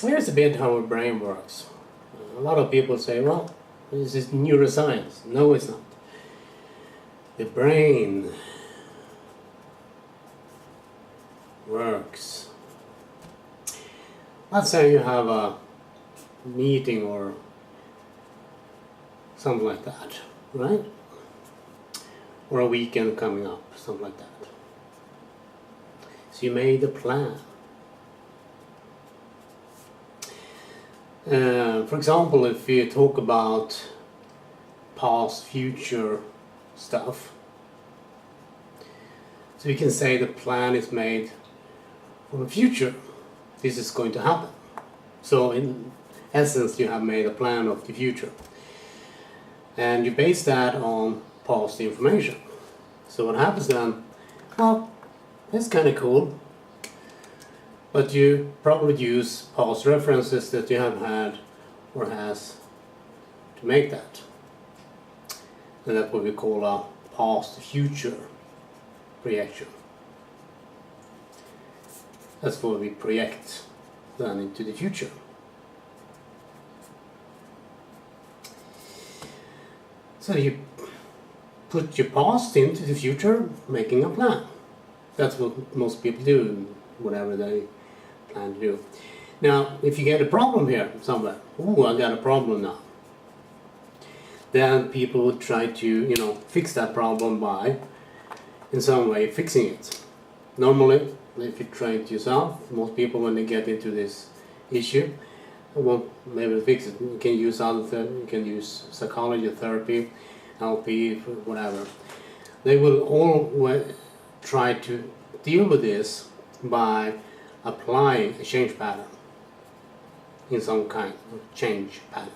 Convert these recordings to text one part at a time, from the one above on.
Here's a bit how our brain works. A lot of people say, well, this is neuroscience. No, it's not. The brain works. Let's say you have a meeting or something like that, right? Or a weekend coming up, something like that. So you made a plan. For example, if you talk about past, future stuff, so you can say the plan is made for the future. This is going to happen. So in essence, you have made a plan of the future. And you base that on past information. So what happens then? Well, that's kind of cool. But you probably use past references that you have had or has to make that. And that's what we call a past-future projection. That's what we project then into the future. So you put your past into the future, making a plan. That's what most people do, whatever they plan to do. Now, if you get a problem here somewhere, I got a problem now, then people would try to, fix that problem by, in some way, fixing it. Normally, if you try it yourself, most people, when they get into this issue, won't maybe fix it. You can use you can use psychology, therapy, LP, whatever. They will all try to deal with this by applying a change pattern in some kind of change pattern.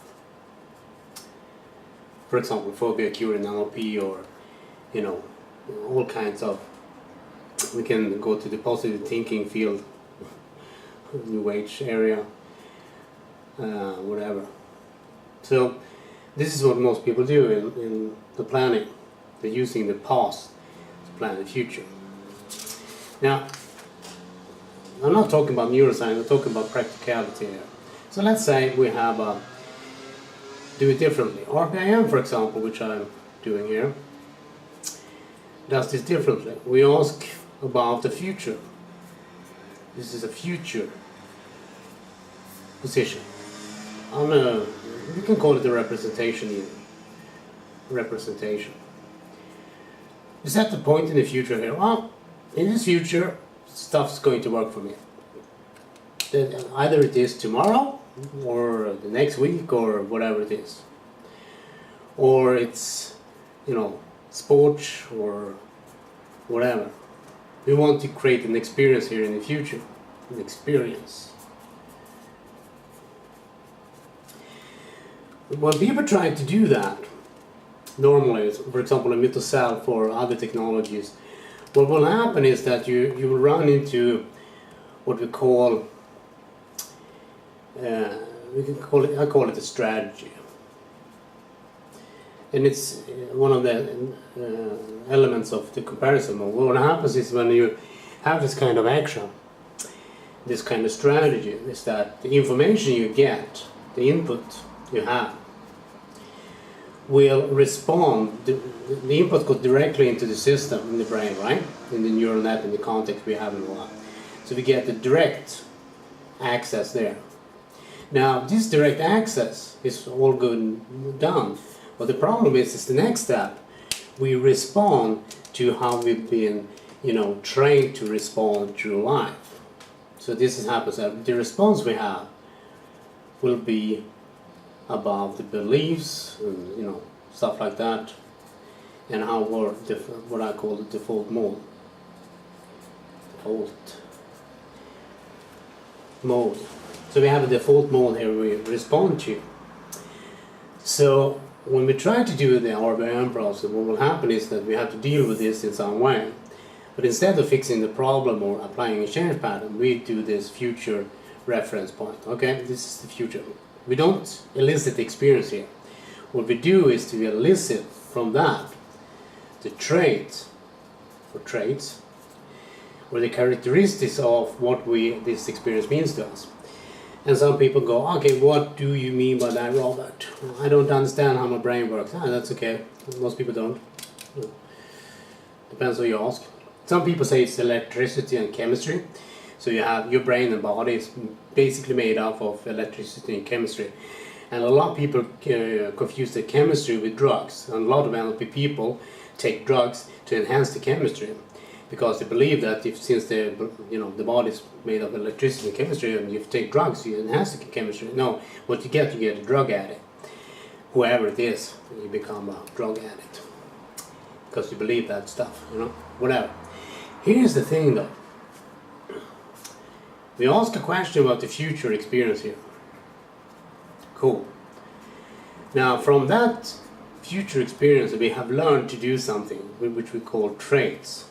For example, phobia cure in NLP, or all kinds of. We can go to the positive thinking field, New Age area, whatever. So this is what most people do in the planning. They're using the past to plan the future. Now, I'm not talking about neuroscience, I'm talking about practicality here. So let's say we have do it differently. RPIM, for example, which I'm doing here, does this differently. We ask about the future. This is a future position. We can call it a representation even. Representation. Is that the point in the future here? Well, in this future, stuff's going to work for me. Either it is tomorrow, or the next week, or whatever it is. Or it's, sports, or whatever. We want to create an experience here in the future. An experience. When people try to do that, normally, for example, in MitoSelf or other technologies, what will happen is that you will run into what we call, I call it a strategy. And it's one of the elements of the comparison mode. What happens is when you have this kind of action, this kind of strategy, is that the information you get, the input you have, will respond. The input goes directly into the system in the brain, right? In the neural net, in the context we have in a lot. So we get the direct access there. Now, this direct access is all good and done. But the problem is the next step. We respond to how we've been, trained to respond through life. So this happens. The response we have will be about the beliefs, and, stuff like that, and how we're what I call the default mode. Default mode. So we have a default mode here we respond to. So when we try to do the RBM process, what will happen is that we have to deal with this in some way. But instead of fixing the problem or applying a change pattern, we do this future reference point. Okay, this is the future. We don't elicit the experience here. What we do is to elicit from that the traits, or the characteristics of what this experience means to us. And some people go, okay, what do you mean by that, Robert? I don't understand how my brain works. Ah, that's okay. Most people don't. Depends who you ask. Some people say it's electricity and chemistry. So you have your brain and body is basically made up of electricity and chemistry. And a lot of people confuse the chemistry with drugs. And a lot of NLP people take drugs to enhance the chemistry, because they believe that since the body is made of electricity and chemistry, and if you take drugs, you enhance the chemistry. No, what you get a drug addict. Whoever it is, you become a drug addict because you believe that stuff. Whatever. Here's the thing, though. We ask a question about the future experience here. Cool. Now, from that future experience, we have learned to do something which we call traits.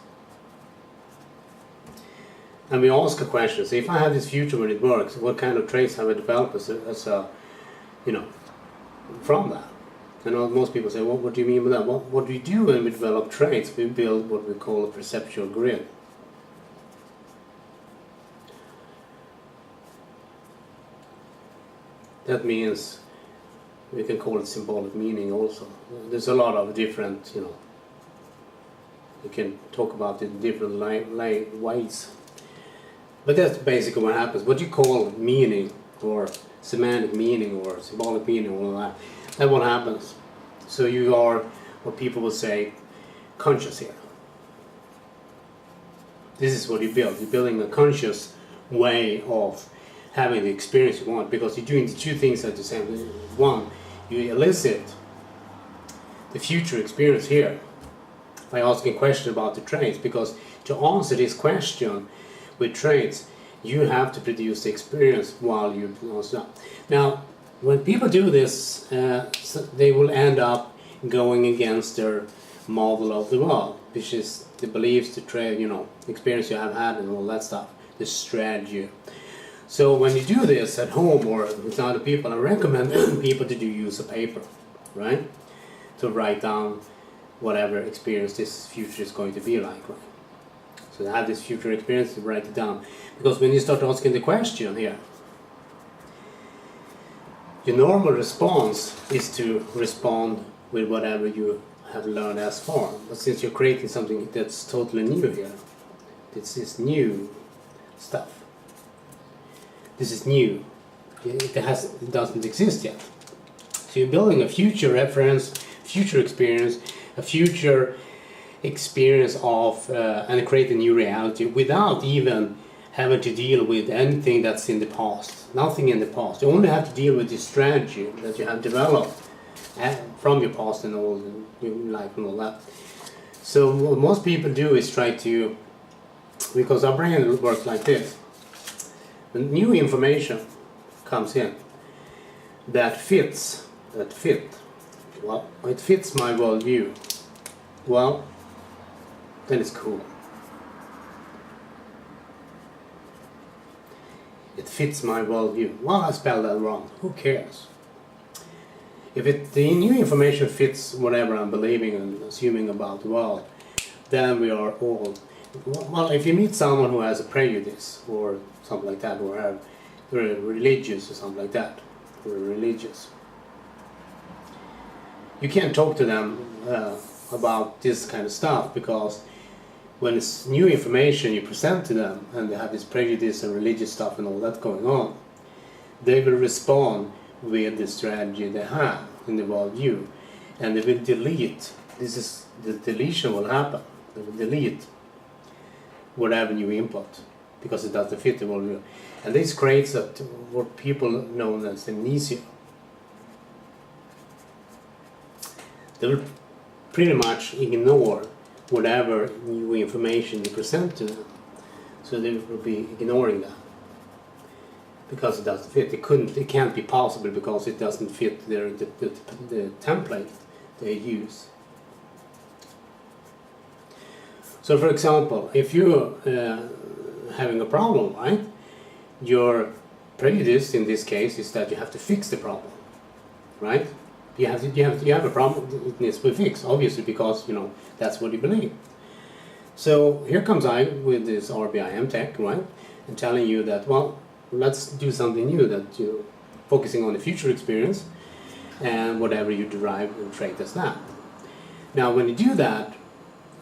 And we ask a question. So if I have this future when it works, what kind of traits have I developed from that? And most people say, well, what do you mean by that? What do we do when we develop traits? We build what we call a perceptual grid. That means we can call it symbolic meaning also. There's a lot of different, you can talk about it in different ways. But that's basically what happens. What you call meaning, or semantic meaning, or symbolic meaning, all of that's what happens. So you are, what people will say, conscious here. This is what you build. You're building a conscious way of having the experience you want, because you're doing the two things at the same time. One, you elicit the future experience here by asking questions about the traits, because to answer this question with traits, you have to produce the experience while you answer. Now, when people do this, they will end up going against their model of the world, which is the beliefs, the trait, experience you have had, and all that stuff, the strategy. So when you do this at home or with other people, I recommend people to use a paper, right? To write down whatever experience this future is going to be like, right? So to have this future experience, to write it down. Because when you start asking the question here, your normal response is to respond with whatever you have learned as far. But since you're creating something that's totally new here, this is new stuff. This is new. It doesn't exist yet. So you're building a future reference, future experience, a future experience of, and create a new reality without even having to deal with anything that's in the past. Nothing in the past. You only have to deal with the strategy that you have developed from your past and all your life and all that. So what most people do is try to, because our brain works like this. When new information comes in that fits, well, it fits my worldview, well, then it's cool. It fits my worldview. Well, I spelled that wrong. Who cares? If the new information fits whatever I'm believing and assuming about the world, then we are all. Well, if you meet someone who has a prejudice or something like that, or they're religious or something like that, or religious, you can't talk to them about this kind of stuff, because when it's new information you present to them and they have this prejudice and religious stuff and all that going on, they will respond with the strategy they have in the worldview, and they will delete. This is the deletion will happen. They will delete whatever new input because it doesn't fit the worldview, and this creates what people know as amnesia. They will pretty much ignore whatever new information you present to them, so they will be ignoring that because it doesn't fit. It can't be possible because it doesn't fit the template they use. So, for example, if you're having a problem, right? Your prejudice in this case is that you have to fix the problem, right? You have a problem. It needs to be fixed, obviously, because that's what you believe. So here comes I with this RBIM tech, right, and telling you that, well, let's do something new that focusing on the future experience and whatever you derive and trait as that. Now when you do that,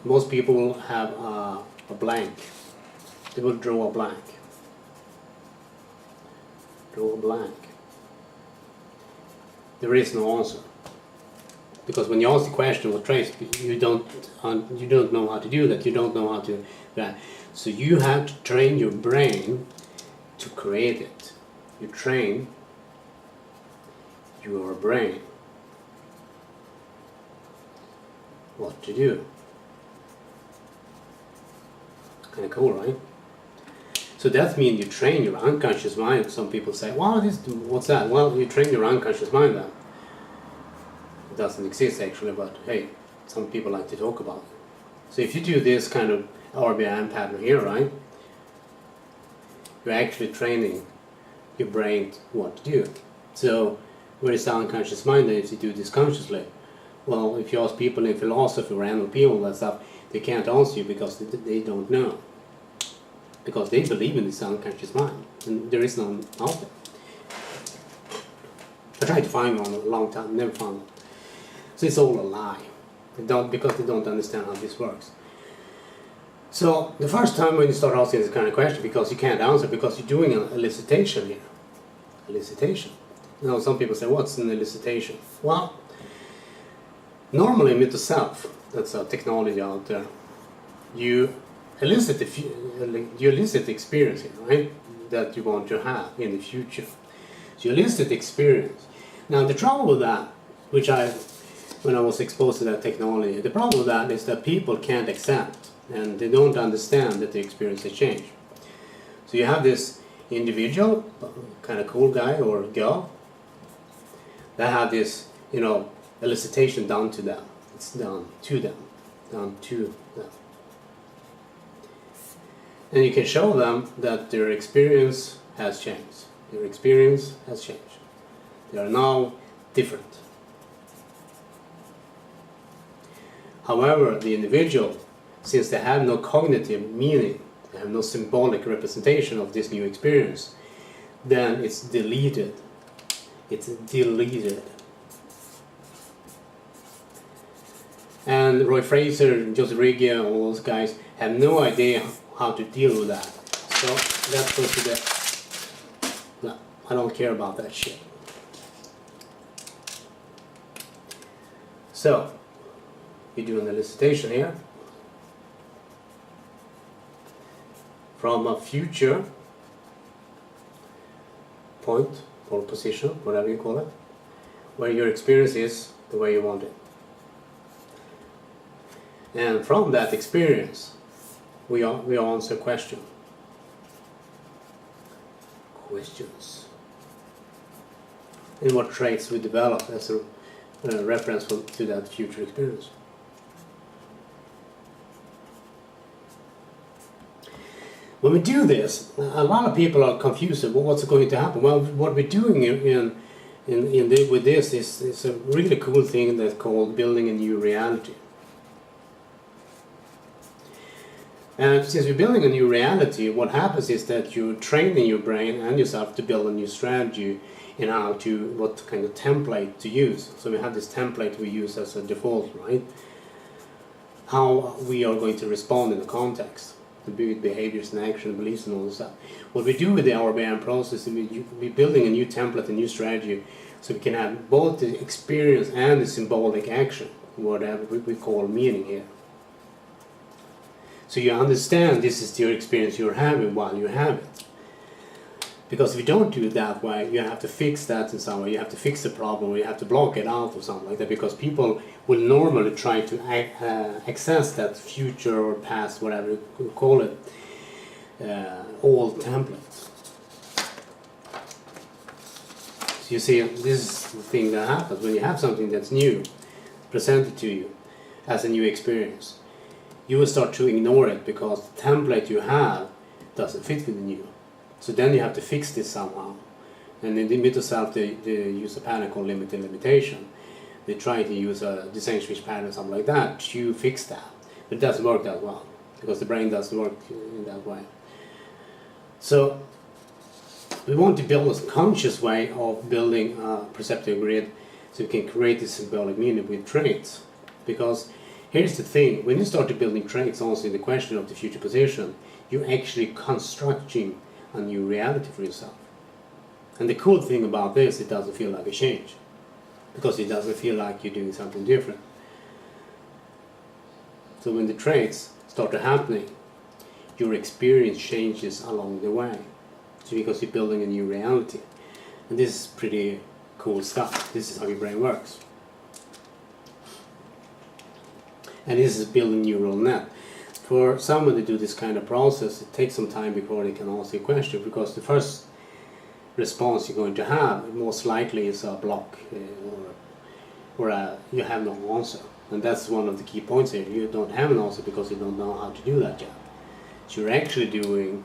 most people will have a blank. They will draw a blank. Draw a blank. There is no answer. Because when you ask the question what traits, you don't know how to do that. You don't know how to that. So you have to train your brain to create it. You train your brain what to do. Kind of cool, right? So that means you train your unconscious mind. Some people say, "Wow, what's that?" Well, you train your unconscious mind then. It doesn't exist actually, but hey, some people like to talk about it. So if you do this kind of RBM pattern here, right, you're actually training your brain what to do. So where is the unconscious mind then if you do this consciously? Well, if you ask people in philosophy or NLP, all that stuff, they can't answer you because they don't know. Because they believe in this unconscious mind, and there is none out there. I tried to find one a long time, never found one. So it's all a lie. Because they don't understand how this works. So the first time when you start asking this kind of question, because you can't answer, because you're doing an elicitation here. Elicitation. Now some people say, what's an elicitation? Well, normally with the self, that's a technology out there, you elicit the experience here, right? That you want to have in the future. So you elicit the experience. Now the trouble with that, when I was exposed to that technology, the problem with that is that people can't accept and they don't understand that the experience has changed. So you have this individual, kind of cool guy or girl, that have this, elicitation done to them. It's done to them. And you can show them that their experience has changed. Their experience has changed. They are now different. However, the individual, since they have no cognitive meaning, they have no symbolic representation of this new experience, then it's deleted. It's deleted. And Roy Fraser, Joseph Riggia, all those guys have no idea how to deal with that. So that's goes to the... No, I don't care about that shit. So, you do an elicitation here from a future point or position, whatever you call it, where your experience is the way you want it. And from that experience, we answer questions. And what traits we develop as a reference to that future experience. When we do this, a lot of people are confused about what's going to happen. Well, what we're doing with this is a really cool thing that's called building a new reality. And since you're building a new reality, what happens is that you're training your brain and yourself to build a new strategy in what kind of template to use. So we have this template we use as a default, right? How we are going to respond in the context, the behaviors and action, beliefs and all this stuff. What we do with the RBM process is we're building a new template, a new strategy, so we can have both the experience and the symbolic action, whatever we call meaning here. So you understand this is your experience you're having while you have it. Because if you don't do it that way, you have to fix that in some way. You have to fix the problem, or you have to block it out or something like that. Because people will normally try to access that future or past, whatever you call it, old templates. So you see, this is the thing that happens when you have something that's new presented to you as a new experience. You will start to ignore it because the template you have doesn't fit with the new. So then you have to fix this somehow. And in the middle self, they use a pattern called limited limitation. They try to use a design switch pattern or something like that to fix that. But it doesn't work that well because the brain doesn't work in that way. So We want to build a conscious way of building a perceptive grid so we can create this symbolic meaning with traits. Because here's the thing, when you start building traits also in the question of the future position, you're actually constructing a new reality for yourself. And the cool thing about this, it doesn't feel like a change. Because it doesn't feel like you're doing something different. So when the traits start happening, your experience changes along the way. So because you're building a new reality. And this is pretty cool stuff. This is how your brain works. And this is building neural net. For someone to do this kind of process, it takes some time before they can answer a question, because the first response you're going to have most likely is a block, or you have no answer. And that's one of the key points here. You don't have an answer because you don't know how to do that yet. So you're actually doing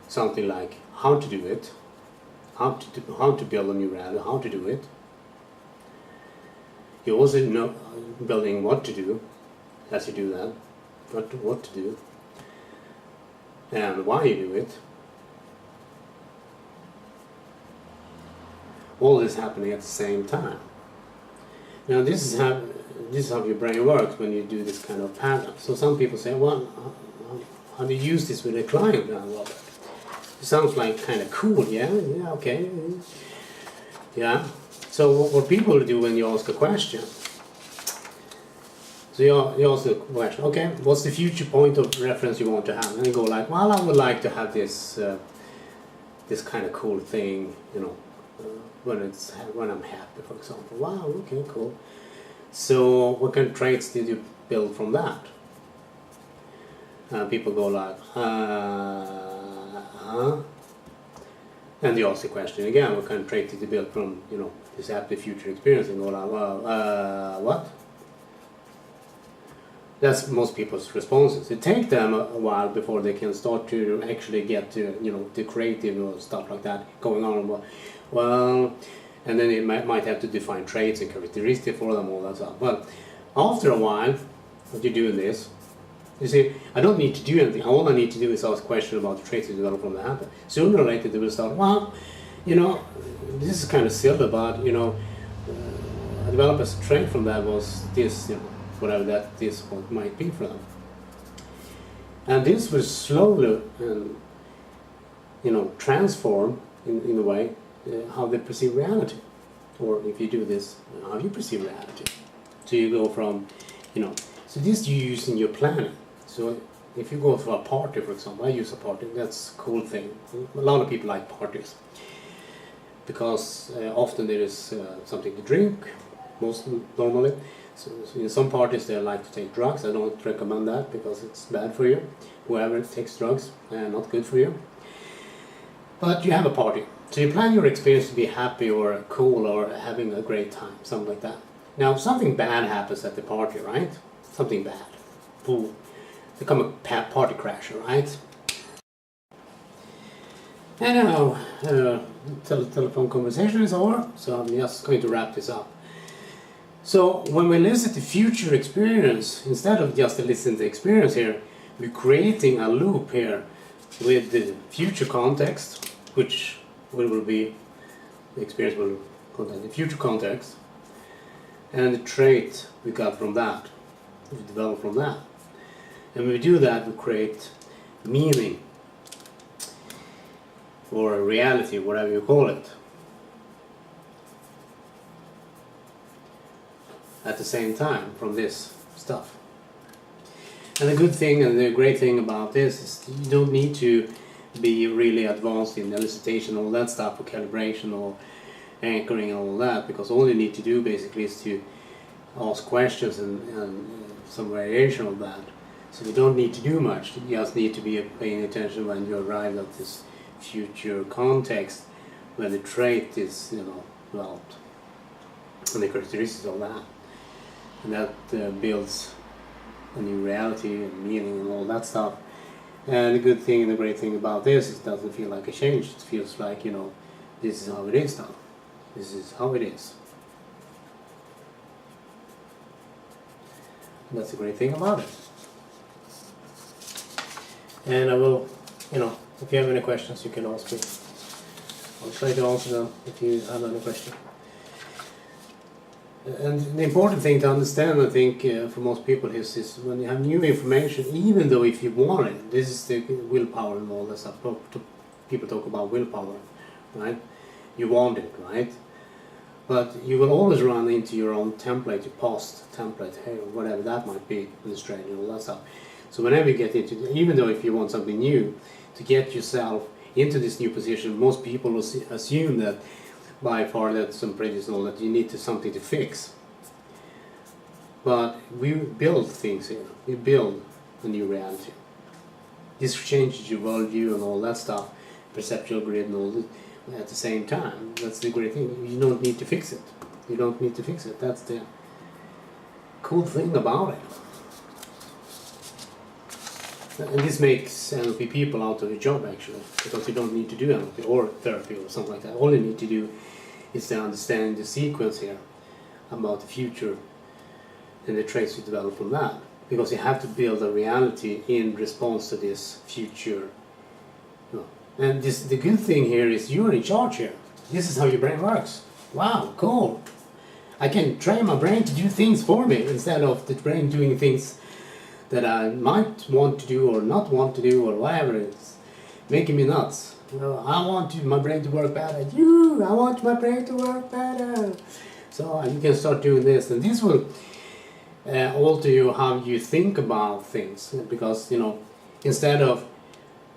something like how to do it, how to build a new reality, how to do it. You also know building what to do as you do that, what to do, and why you do it. All this happening at the same time. Now this is how your brain works when you do this kind of pattern. So some people say, well, how do you use this with a client now, Robert? It sounds like kind of cool, yeah, okay. Yeah, so what people do when you ask a question, so you ask a question, okay, what's the future point of reference you want to have? And you go like, well, I would like to have this this kind of cool thing, you know, when I'm happy, for example. Wow, okay, cool. So what kind of traits did you build from that? People go like, and you ask the question again, what kind of trait did you build from, you know, this happy future experience? And go like, well, what? That's most people's responses. It takes them a while before they can start to actually get to, you know, the creative or stuff like that going on. Well, and then it might have to define traits and characteristics for them, all that stuff. But after a while, what you do in this, you see, I don't need to do anything. All I need to do is ask questions about the traits you develop from the habit. Sooner or later they will start, well, you know, this is kind of silly, but, you know, I developed a trait from that was this, you know, whatever that this might be for them. And this will slowly, you know, transform in a way how they perceive reality. Or if you do this, how you perceive reality. So you go from, you know, so this you use in your planning. So if you go for a party, for example, I use a party, that's a cool thing. A lot of people like parties. Because often there is something to drink, normally. So in some parties they like to take drugs. I don't recommend that because it's bad for you. Whoever takes drugs, not good for you. But you have a party. So you plan your experience to be happy or cool or having a great time, something like that. Now something bad happens at the party, right? Something bad. Boom. Become a party crasher, right? And now, telephone conversation is over, so I'm just going to wrap this up. So when we listen to future experience, instead of just listening to experience here, we're creating a loop here with the future context, which will be, the experience will contain the future context, and the trait we got from that, we develop from that. And when we do that, we create meaning, or reality, whatever you call it, at the same time from this stuff. And the good thing and the great thing about this is you don't need to be really advanced in elicitation, all that stuff, or calibration or anchoring and all that, because all you need to do basically is to ask questions and some variation of that. So you don't need to do much, you just need to be paying attention when you arrive at this future context where the trait is, you know, developed, and the characteristics of that. And that builds a new reality and meaning and all that stuff. And the good thing and the great thing about this is it doesn't feel like a change. It feels like, you know, this is how it is now. This is how it is. And that's the great thing about it. And I will, you know, if you have any questions, you can ask me. I'll try to answer them if you have any question. And the important thing to understand, I think, for most people is when you have new information, even though if you want it, this is the willpower and all that stuff. People talk about willpower, right? You want it, right? But you will always run into your own template, your past template, hey, whatever that might be, illustrating and all that stuff. So whenever you get into, even though if you want something new, to get yourself into this new position, most people will assume that by far that some prejudice and all that you need something to fix. But we build things here. We build a new reality. This changes your worldview and all that stuff, perceptual grid and all that at the same time. That's the great thing. You don't need to fix it. You don't need to fix it. That's the cool thing about it. And this makes NLP people out of a job actually, because you don't need to do NLP or therapy or something like that. All you need to do is to understand the sequence here about the future and the traits you develop from that. Because you have to build a reality in response to this future. And the good thing here is you're in charge here. This is how your brain works. Wow, cool. I can train my brain to do things for me instead of the brain doing things that I might want to do or not want to do or whatever. It's making me nuts. I want my brain to work better. I want my brain to work better. So you can start doing this, and this will alter you how you think about things. Because instead of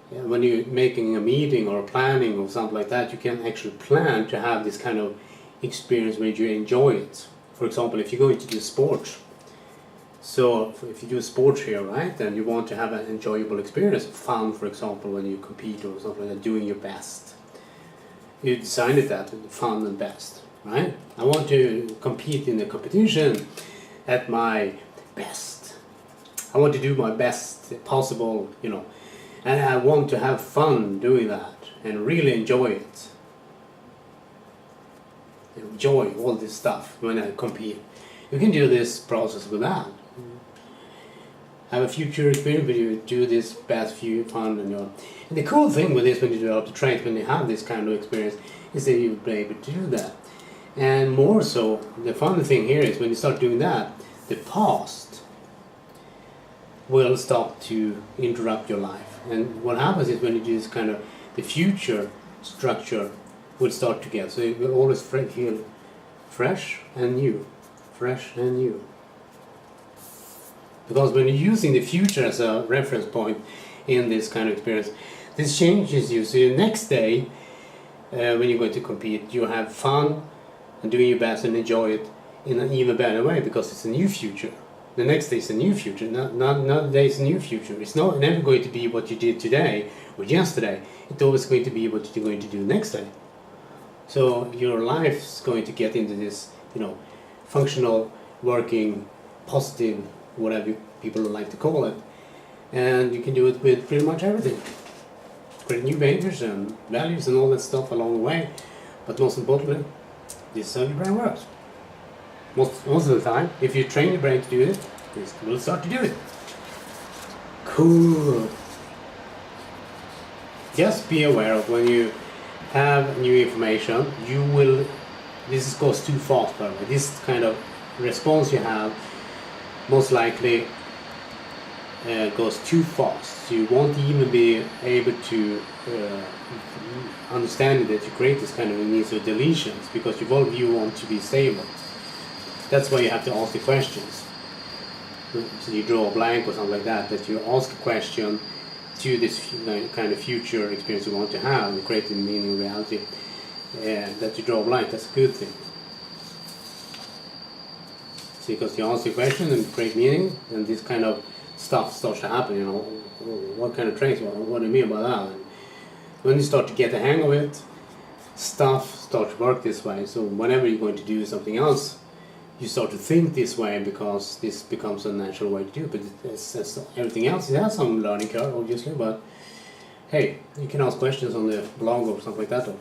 when you're making a meeting or planning or something like that, you can actually plan to have this kind of experience where you enjoy it. For example, if you're going to do sports. So if you do sports here, right, then you want to have an enjoyable experience, fun, for example, when you compete or something like that, doing your best. You designed that, fun and best, right? I want to compete in the competition at my best. I want to do my best possible, and I want to have fun doing that and really enjoy it. Enjoy all this stuff when I compete. You can do this process with that. Have a future experience where you do this best fun and the cool thing with this when you develop the trait, when you have this kind of experience, is that you'll be able to do that. And more so, the fun thing here is when you start doing that, the past will stop to interrupt your life. And what happens is when you do this kind of, the future structure will start together. So it will always feel fresh and new. Fresh and new. Because when you're using the future as a reference point in this kind of experience, this changes you. So the next day, when you're going to compete, you have fun and doing your best and enjoy it in an even better way because it's a new future. The next day is a new future, not day is a new future. It's never going to be what you did today or yesterday. It's always going to be what you're going to do next day. So your life's going to get into this, functional, working, positive, whatever people like to call it, and you can do it with pretty much everything. Create new behaviors and values and all that stuff along the way, but most importantly, this is how your brain works. Most of the time, if you train your brain to do it, it will start to do it. Cool. Just be aware of when you have new information, this goes too fast, by the way. This kind of response you have most likely goes too fast. You won't even be able to understand that you create this kind of needs or deletions because your worldview wants to be stable. That's why you have to ask the questions. So you draw a blank or something like that you ask a question to this kind of future experience you want to have and create a meaning reality. That you draw a blank, that's a good thing. See, because you ask the question and create meaning, and this kind of stuff starts to happen, what kind of traits, what do you mean by that? And when you start to get the hang of it, stuff starts to work this way. So whenever you're going to do something else, you start to think this way because this becomes a natural way to do it. But it's everything else, it has some learning curve, obviously, but hey, you can ask questions on the blog or something like that, or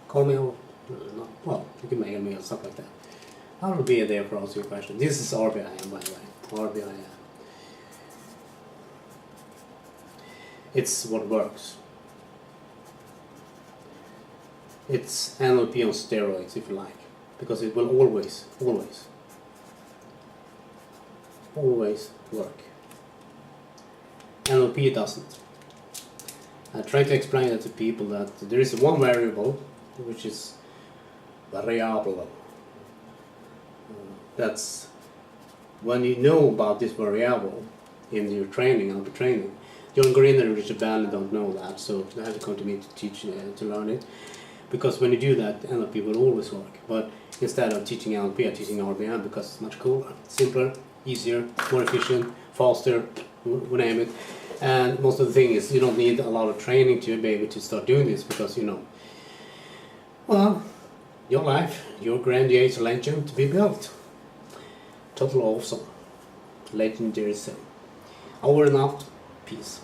call me, or you can mail me or stuff like that. I will be there for answering your questions. This is RBIM, by the way. RBIM. It's what works. it's NLP on steroids, if you like, because it will always work. NLP doesn't. I try to explain that to people that there is one variable which is variable. That's when you know about this variable in your training, NLP training. John Greener and Richard Bannon don't know that, so they have to come to me to teach to learn it. Because when you do that, NLP will always work. But instead of teaching NLP, I'm teaching RBM because it's much cooler, simpler, easier, more efficient, faster, you name it. And most of the thing is you don't need a lot of training to be able to start doing this because, you know, well, your life, your grandiose legend to be built. Total awesome. Legendary thing. Over and out. Peace.